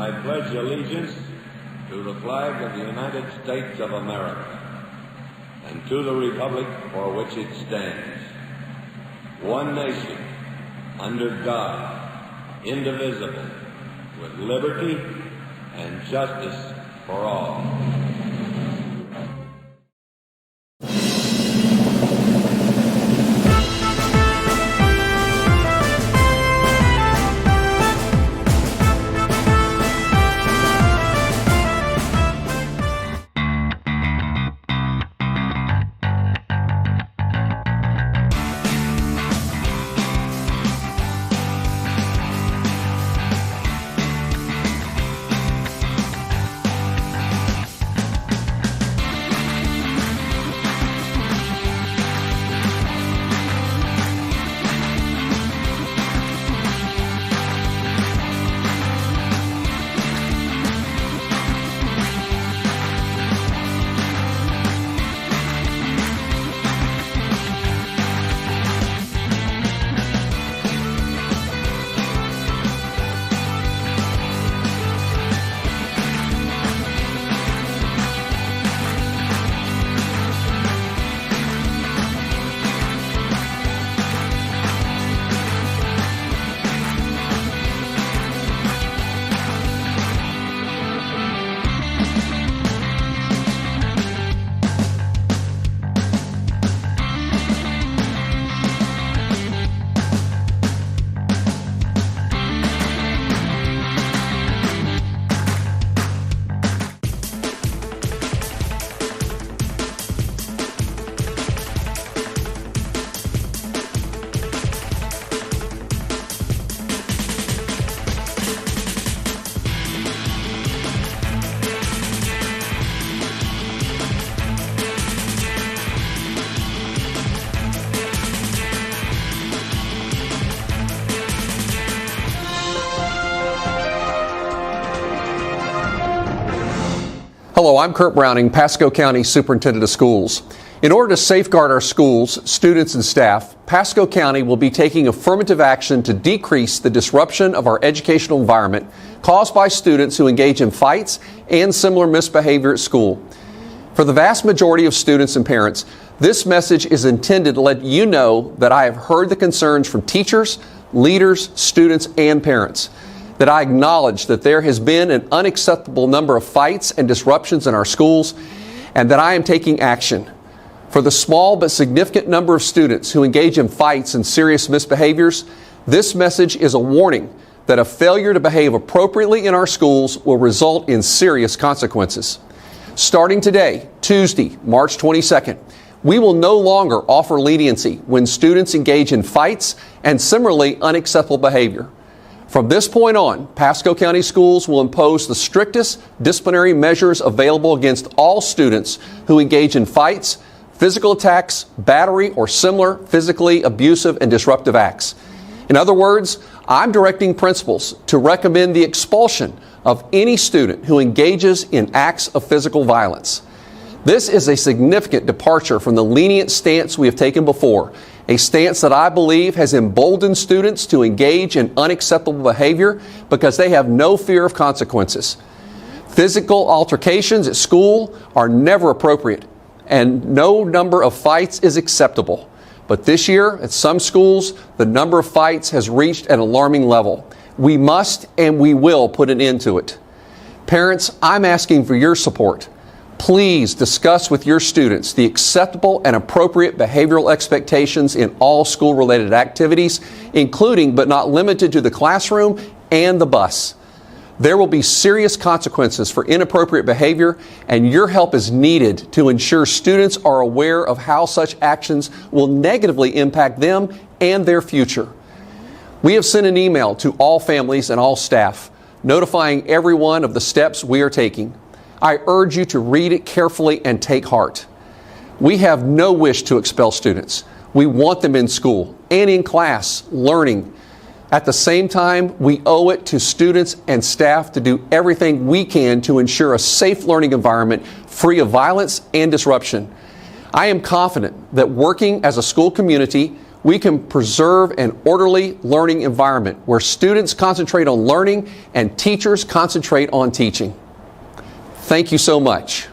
I pledge allegiance to the flag of the United States of America and to the republic for which it stands, one nation, under God, indivisible, with liberty and justice for all. Hello, I'm Kurt Browning, Pasco County Superintendent of Schools. In order to safeguard our schools, students, and staff, Pasco County will be taking affirmative action to decrease the disruption of our educational environment caused by students who engage in fights and similar misbehavior at school. For the vast majority of students and parents, this message is intended to let you know that I have heard the concerns from teachers, leaders, students, and parents. That I acknowledge that there has been an unacceptable number of fights and disruptions in our schools, and that I am taking action. For the small but significant number of students who engage in fights and serious misbehaviors, this message is a warning that a failure to behave appropriately in our schools will result in serious consequences. Starting today, Tuesday, March 22nd, we will no longer offer leniency when students engage in fights and similarly unacceptable behavior. From this point on, Pasco County Schools will impose the strictest disciplinary measures available against all students who engage in fights, physical attacks, battery, or similar physically abusive and disruptive acts. In other words, I'm directing principals to recommend the expulsion of any student who engages in acts of physical violence. This is a significant departure from the lenient stance we have taken before, a stance that I believe has emboldened students to engage in unacceptable behavior because they have no fear of consequences. Physical altercations at school are never appropriate, and no number of fights is acceptable. But this year, at some schools, the number of fights has reached an alarming level. We must and we will put an end to it. Parents, I'm asking for your support. Please discuss with your students the acceptable and appropriate behavioral expectations in all school-related activities, including but not limited to the classroom and the bus. There will be serious consequences for inappropriate behavior, and your help is needed to ensure students are aware of how such actions will negatively impact them and their future. We have sent an email to all families and all staff, notifying everyone of the steps we are taking. I urge you to read it carefully and take heart. We have no wish to expel students. We want them in school and in class, learning. At the same time, we owe it to students and staff to do everything we can to ensure a safe learning environment free of violence and disruption. I am confident that working as a school community, we can preserve an orderly learning environment where students concentrate on learning and teachers concentrate on teaching. Thank you so much.